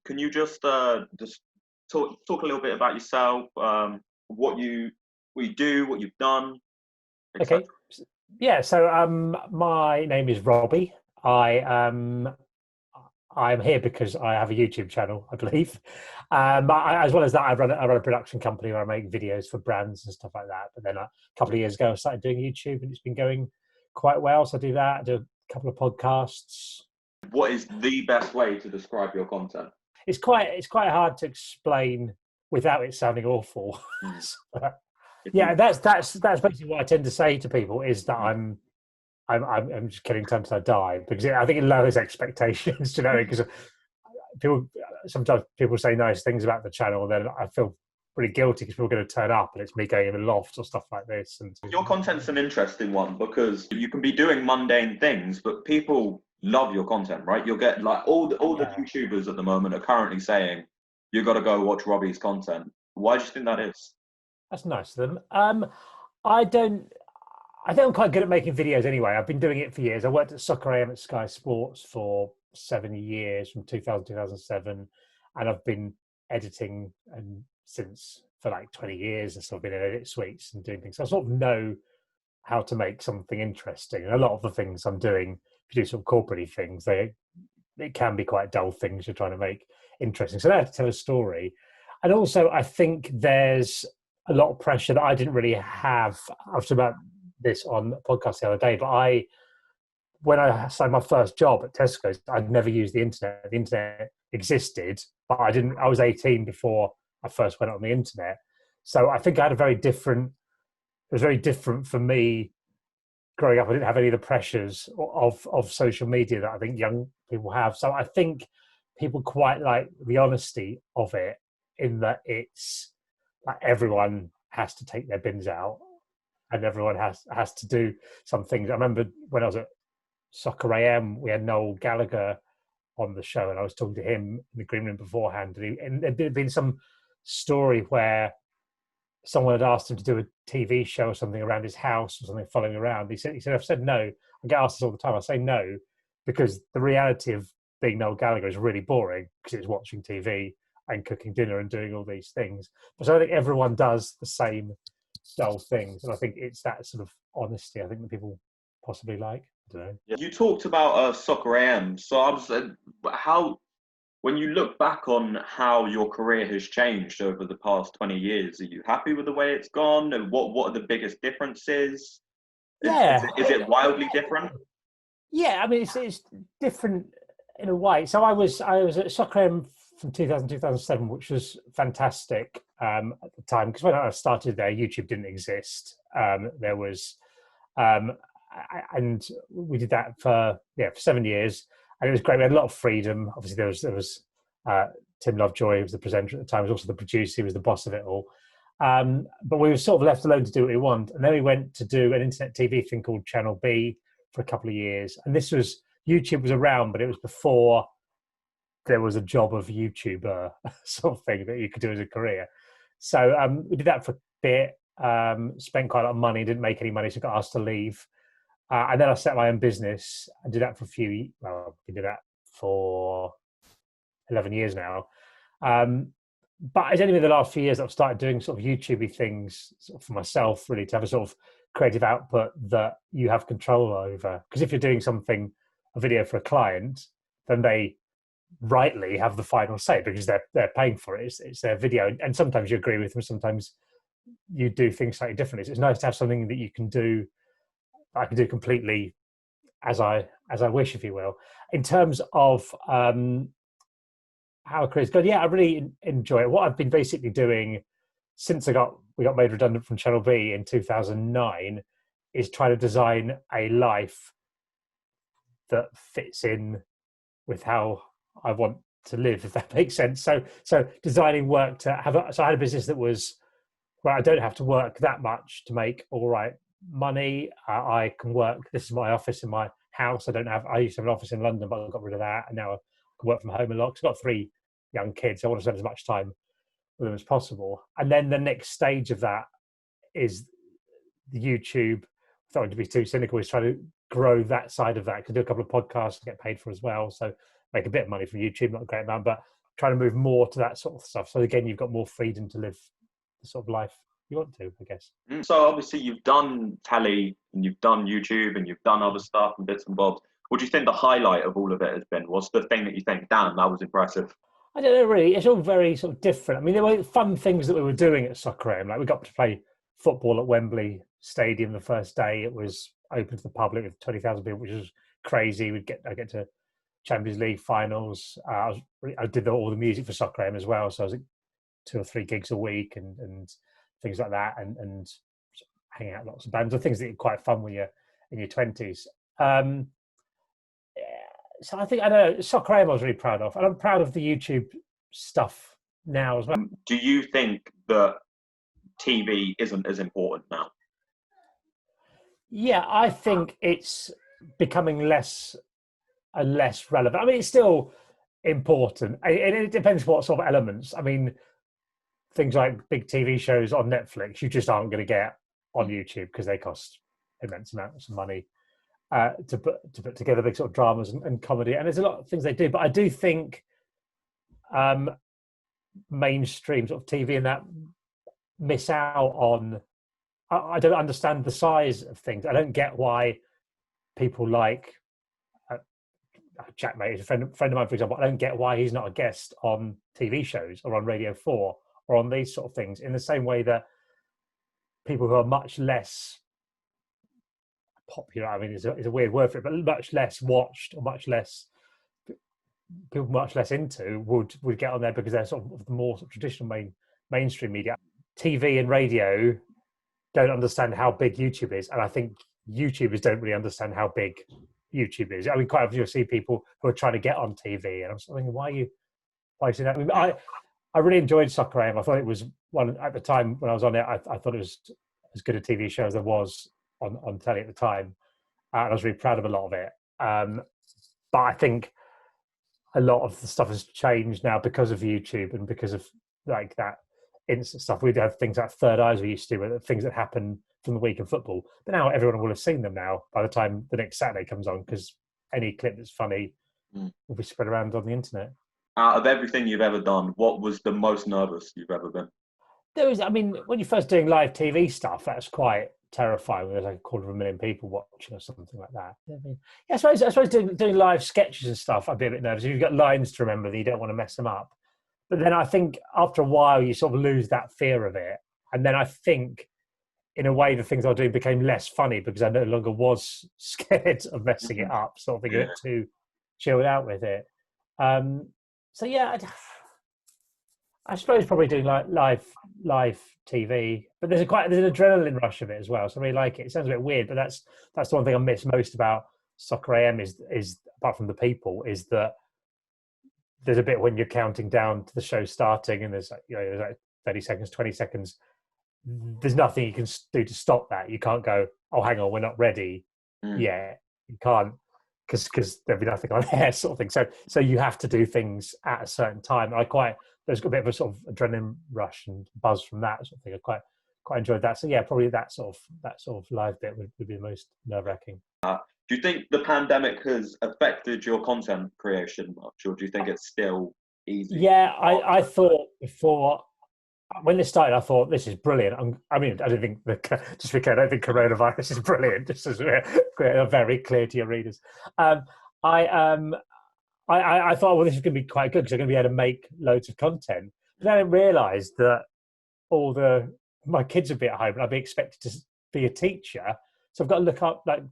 can you just talk a little bit about yourself, what you do, what you've done, etc. Okay. Yeah. So my name is Robbie. I'm here because I have a YouTube channel, I believe. As well as that, I run a production company where I make videos for brands and stuff like that. But then a couple of years ago, I started doing YouTube, and it's been going quite well. So I do that. I do a couple of podcasts. What is the best way to describe your content? It's quite hard to explain without it sounding awful. Yeah, that's basically what I tend to say to people is that I'm just killing time till I die, because I think it lowers expectations, because sometimes people say nice things about the channel, and then I feel pretty guilty because people are going to turn up and it's me going in the loft or stuff like this. And your content's an interesting one because you can be doing mundane things, but people love your content, right? You'll get like all the YouTubers at the moment are currently saying you got to go watch Robbie's content. Why do you think that is? That's nice of them. I think I'm quite good at making videos anyway. I've been doing it for years. I worked at Soccer AM at Sky Sports for 7 years, from 2000 to 2007, and I've been editing and since for like 20 years, and so I've been in edit suites and doing things. So I sort of know how to make something interesting. And a lot of the things I'm doing, if you do sort of corporate things, it can be quite dull things you're trying to make interesting. So I have to tell a story. And also, I think there's a lot of pressure that I didn't really have. I was talking about this on a podcast the other day, but when I started my first job at Tesco's, I'd never used the internet. The internet existed, but I was 18 before I first went on the internet. So I think I had it was very different for me growing up. I didn't have any of the pressures of social media that I think young people have. So I think people quite like the honesty of it, in that it's like everyone has to take their bins out and everyone has to do some things. I remember when I was at Soccer AM, we had Noel Gallagher on the show, and I was talking to him in the green room beforehand, and there'd been some story where someone had asked him to do a TV show or something around his house or something, following around. He said, I've said no. I get asked this all the time. I say no because the reality of being Noel Gallagher is really boring, because it's watching TV and cooking dinner and doing all these things. But so I think everyone does the same dull things, and I think it's that sort of honesty I think that people possibly like. I don't know. You talked about Soccer AM, so I was when you look back on how your career has changed over the past 20 years, are you happy with the way it's gone? And what are the biggest differences? Is it wildly different? Yeah, I mean it's different in a way. So I was at Soccer AM from 2000 2007, which was fantastic at the time, because when I started there, YouTube didn't exist. There was, and we did that for 7 years, and it was great. We had a lot of freedom. Obviously, there was Tim Lovejoy, who was the presenter at the time, was also the producer, he was the boss of it all. But we were sort of left alone to do what we want. And then we went to do an internet TV thing called Channel B for a couple of years. And YouTube was around, but it was before there was a job of YouTuber sort of thing that you could do as a career. So we did that for a bit, spent quite a lot of money, didn't make any money, so got asked to leave. And then I set my own business and did that for we did that for 11 years now. But it's only been the last few years that I've started doing sort of YouTube-y things sort of for myself, really, to have a sort of creative output that you have control over. Because if you're doing a video for a client, then they rightly have the final say, because they're paying for it. It's their video, and sometimes you agree with them, sometimes you do things slightly differently. So it's nice to have something that you can do. I can do completely as I wish, if you will. In terms of how a career's gone, I really enjoy it. What I've been basically doing since we got made redundant from Channel B in 2009 is try to design a life that fits in with how I want to live, if that makes sense. So designing work to have so I had a business that was where I don't have to work that much to make all right money. I can work. This is my office in my house. I used to have an office in London, but I got rid of that, and now I can work from home a lot. I've got 3 young kids. I want to spend as much time with them as possible. And then the next stage of that is the YouTube. I don't to be too cynical, is trying to grow that side of that. I could do a couple of podcasts to get paid for as well. So make a bit of money from YouTube, not a great amount, but trying to move more to that sort of stuff. So again, you've got more freedom to live the sort of life you want to, I guess. So obviously you've done telly and you've done YouTube and you've done other stuff and bits and bobs. What do you think the highlight of all of it has been? What's the thing that you think, damn, that was impressive? I don't know, really. It's all very sort of different. I mean, there were fun things that we were doing at Soccer AM. Like we got to play football at Wembley Stadium the first day. It was open to the public with 20,000 people, which was crazy. I get to Champions League finals. I did all the music for Soccer AM as well. So I was at 2 or 3 gigs a week and things like that, and hanging out with lots of bands or things that are quite fun when you're in your 20s. So I think, I know, Soccer AM I was really proud of, and I'm proud of the YouTube stuff now as well. Do you think that TV isn't as important now? Yeah, I think it's becoming less and less relevant. I mean, it's still important. It depends what sort of elements. I mean, things like big TV shows on Netflix, you just aren't going to get on YouTube because they cost immense amounts of money to put together big sort of dramas and comedy. And there's a lot of things they do, but I do think mainstream sort of TV and that miss out on. I don't understand the size of things. I don't get why people like Jack Meyers, a friend of mine, for example. I don't get why he's not a guest on TV shows or on Radio 4 or on these sort of things, in the same way that people who are much less popular, I mean, it's a weird word for it, but much less watched or much less into would get on there because they're sort of the more sort of traditional mainstream media. TV and radio don't understand how big YouTube is, and I think YouTubers don't really understand how big YouTube is. I mean, quite often you'll see people who are trying to get on TV, and I'm sort of thinking, why are you doing that? I mean, I really enjoyed Soccer AM. I thought it was one at the time when I was on it. I thought it was as good a TV show as there was on telly at the time, and I was really proud of a lot of it. But I think a lot of the stuff has changed now because of YouTube and because of like that instant stuff. We'd have things like Third Eyes we used to, with things that happen from the week in football. But now everyone will have seen them now by the time the next Saturday comes on, because any clip that's funny will be spread around on the internet. Out of everything you've ever done, what was the most nervous you've ever been? I mean, when you're first doing live TV stuff, that's quite terrifying. When there's like 250,000 people watching or something like that. I mean, yeah, I suppose doing live sketches and stuff, I'd be a bit nervous. You've got lines to remember that you don't want to mess them up. But then I think after a while, you sort of lose that fear of it. And then I think, in a way, the things I was doing became less funny because I no longer was scared of messing it up, sort of thing, a bit too chilled out with it. So yeah, I suppose probably doing like live TV, but there's an adrenaline rush of it as well. So I really like it. It sounds a bit weird, but that's the one thing I miss most about Soccer AM is apart from the people, is that there's a bit when you're counting down to the show starting, and there's like 30 seconds, 20 seconds. There's nothing you can do to stop that. You can't go, oh, hang on, we're not ready yet. You can't, because there'll be nothing on air, sort of thing. So you have to do things at a certain time. There's a bit of a sort of adrenaline rush and buzz from that sort of thing. I quite enjoyed that. So yeah, probably that sort of live bit would be the most nerve-wracking. Do you think the pandemic has affected your content creation much, or do you think it's still easy? Yeah, I thought before, when this started, I thought this is brilliant. I mean, I don't think just because I don't think coronavirus is brilliant. Just as we're very clear to your readers. I thought, well, this is going to be quite good because I'm going to be able to make loads of content. But then I realised that my kids would be at home and I'd be expected to be a teacher. So I've got to look up, like,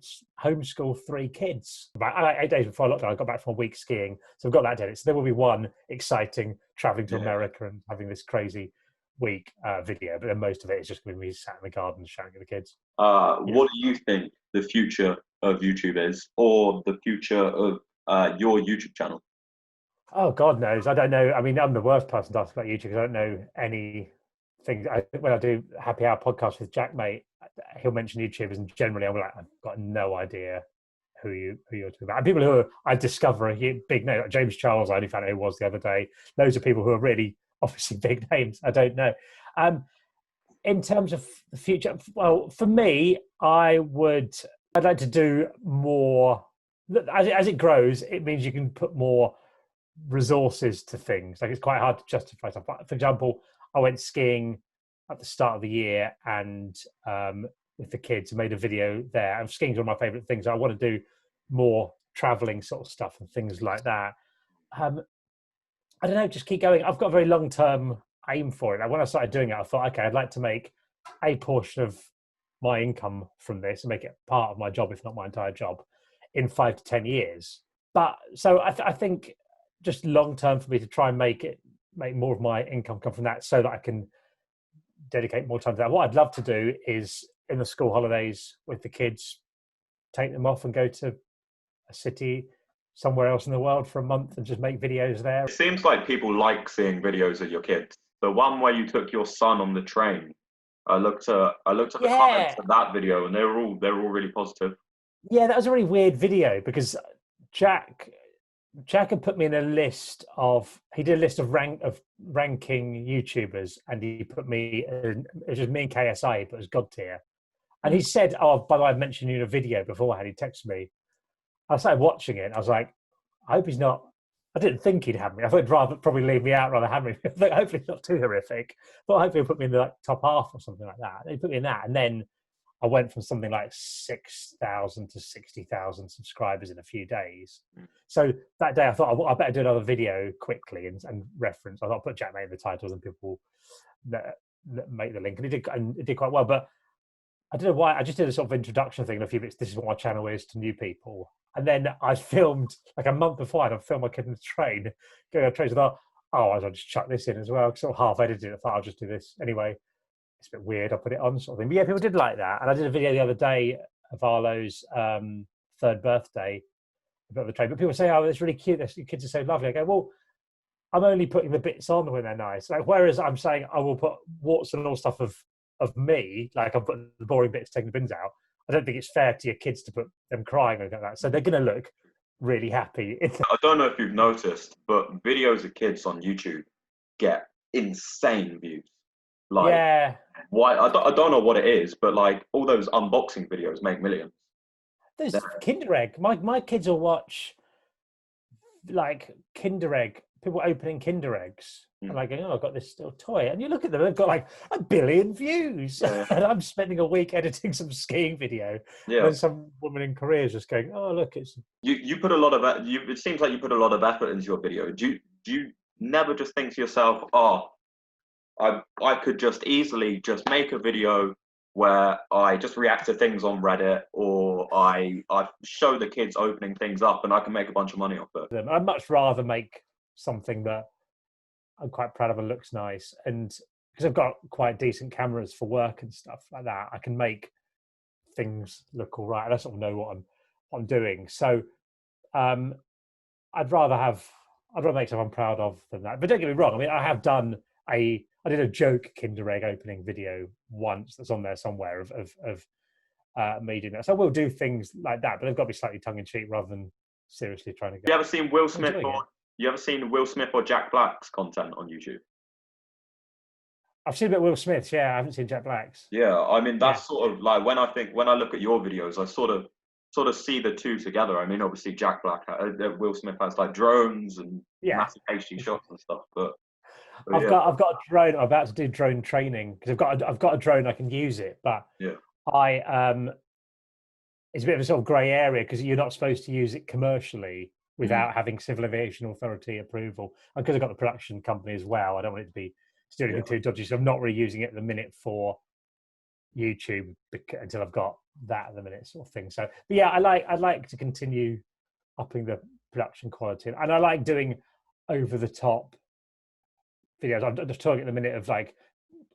homeschool 3 kids. About 8 days before lockdown, I got back from a week skiing. So I've got that done. So there will be one exciting travelling to America and having this crazy week video. But then most of it is just going to be sat in the garden shouting at the kids. What do you think the future of YouTube is, or the future of your YouTube channel? Oh, God knows. I don't know. I mean, I'm the worst person to ask about YouTube because I don't know anything. When I do Happy Hour podcast with Jack Mate, he'll mention YouTubers, and generally I'm like, I've got no idea who you're talking about. And people who I discover a big name, like James Charles, I only found out who it was the other day. Loads of people who are really obviously big names. I don't know. In terms of the future, well, for me, I'd like to do more. As it grows, it means you can put more resources to things. Like it's quite hard to justify stuff. For example, I went skiing at the start of the year and with the kids, made a video there. And skiing's one of my favorite things. I want to do more traveling sort of stuff and things like that. I don't know, just keep going. I've got a very long-term aim for it. Like when I started doing it, I thought, okay, I'd like to make a portion of my income from this and make it part of my job, if not my entire job, in 5 to 10 years. But so I think just long-term for me to try and make more of my income come from that so that I can dedicate more time to that. What I'd love to do is in the school holidays with the kids, take them off and go to a city somewhere else in the world for a month and just make videos there. It seems like people like seeing videos of your kids. The one where you took your son on the train, I looked at the comments of that video, and they were all really positive. Yeah, that was a really weird video because Jack had put me in a list of. He did a list of ranking YouTubers, and he put me. It was just me and KSI, but it was God tier. And he said, "Oh, by the way, I mentioned you in a video beforehand." He texted me. I started watching it. And I was like, "I hope he's not." I didn't think he'd have me. I thought he'd rather probably leave me out rather than have me. Hopefully it's not too horrific. But hopefully he'll put me in the like, top half or something like that. And he put me in that. And then I went from something like 6,000 to 60,000 subscribers in a few days. So that day I thought, I better do another video quickly and reference. I thought I'll put Jack May in the titles and people that make the link. And it did quite well. But I don't know why. I just did a sort of introduction thing in a few bits. This is what my channel is to new people. And then I filmed, like a month before, I'd filmed my kid in the train, going on trains. I thought, I'll just chuck this in as well. Sort of half edited it. I thought, I'll just do this. Anyway, it's a bit weird. I'll put it on sort of thing. But yeah, people did like that. And I did a video the other day of Arlo's 3rd birthday about the train. But people say, oh, it's really cute. Your kids are so lovely. I go, well, I'm only putting the bits on when they're nice. Like, whereas I'm saying I will put warts and all stuff of me, like I'm putting the boring bits, taking the bins out. I don't think it's fair to your kids to put them crying or anything like that. So they're going to look really happy. I don't know if you've noticed, but videos of kids on YouTube get insane views. Like, yeah. Why? I don't know what it is, but like all those unboxing videos make millions. There's Kinder Egg. My kids will watch like Kinder Egg, people opening Kinder Eggs. And like, oh, I've got this little toy. And you look at them, they've got like 1 billion views. Yeah. And I'm spending a week editing some skiing video. Yeah. And some woman in Korea is just going, oh, look, it's... You put a lot of... it seems like you put a lot of effort into your video. Do you never just think to yourself, oh, I could just easily just make a video where I just react to things on Reddit, or I show the kids opening things up and I can make a bunch of money off it? I'd much rather make something that I'm quite proud of and looks nice, and because I've got quite decent cameras for work and stuff like that, I can make things look all right, and I sort of know what I'm doing. So I'd rather make something I'm proud of than that. But don't get me wrong. I mean, I did a joke Kinder Egg opening video once that's on there somewhere of me doing that. So I will do things like that, but they've got to be slightly tongue in cheek rather than seriously trying to. You ever seen Will Smith or Jack Black's content on YouTube? I've seen a bit of Will Smith's, yeah. I haven't seen Jack Black's. Yeah, I mean that's sort of like when I look at your videos, I sort of see the two together. I mean, obviously Jack Black, Will Smith has like drones and massive HD shots and stuff, but I've got a drone. I'm about to do drone training because I've got a drone. I can use it, but it's a bit of a sort of grey area because you're not supposed to use it commercially without having Civil Aviation Authority approval. And because I've got the production company as well, I don't want it to be doing anything too dodgy. So I'm not really using it at the minute for YouTube until I've got that at the minute, sort of thing. So, but yeah, I'd like to continue upping the production quality, and I like doing over the top videos. I'm just talking at the minute of like,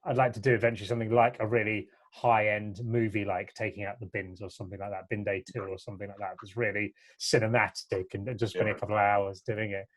I'd like to do eventually something like a really high-end movie, like taking out the bins or something like that, Bin Day 2 or something like that. That's really cinematic and just spending a couple of hours doing it.